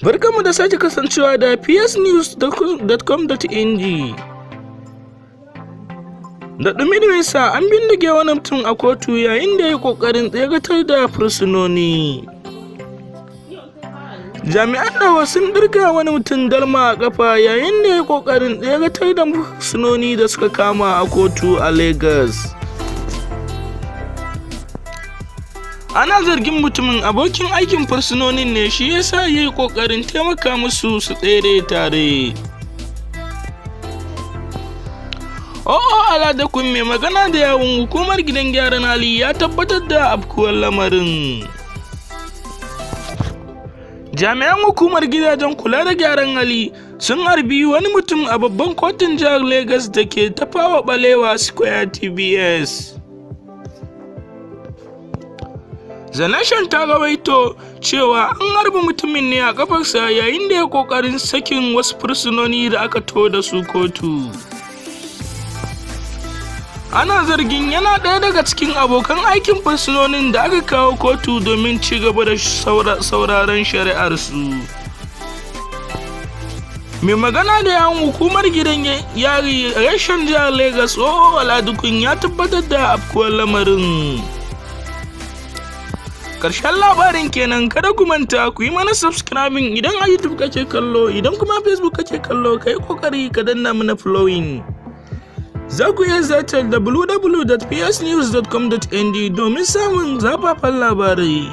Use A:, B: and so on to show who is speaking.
A: Barkanmu da sake kasancewa da psnews.com.ng. Da duminsa an bindige wani mutum a kotu yayin da ya yi ƙoƙarin tseratar da fursunoni. Jami'an ɗawa sun ɗirga wani mutum dalma a ƙafa yayin da ya yi ƙoƙarin tseratar da fursunoni da suka kama a kotu a Lagas. Ana zargin mutumin abokin aikin fursunonin ne, shi yasa ya yi ƙoƙarin taimaka musu su tsere tare. Ayada mai magana da yawun hukumar gidan gyaran hali ya tabbatar da afkuwar lamarin. Jami'an hukumar gidajen kula da gyaran hali sun harbi wani mutum a babban kotun jihar Lagos da ke Tafawa Balewa Square TBS. The Nation ta rawaito cewa an harbi mutumin ne a kafarsa yayin da ya kokarin sakin wasu fursunoni da aka to da su kotu. Ana zargin yana ɗaya daga cikin abokan aikin fursunonin da aka kawo kotu domin ci gaba da sauraron shari'arsu. Mai magana da yawun hukumar gidan yari reshen jihar Lagos Aladukun ya tabbatar da afkuwar lamarin. Ƙarshen labarin kenan, kada ku manta ku yi mana subscribing idan a YouTube kake kallo, idan kuma Facebook kake kallo kai kokari ka danna mana following. Zaku iya ziyartar www.psnews.com.ng domin samun zafafan labarai.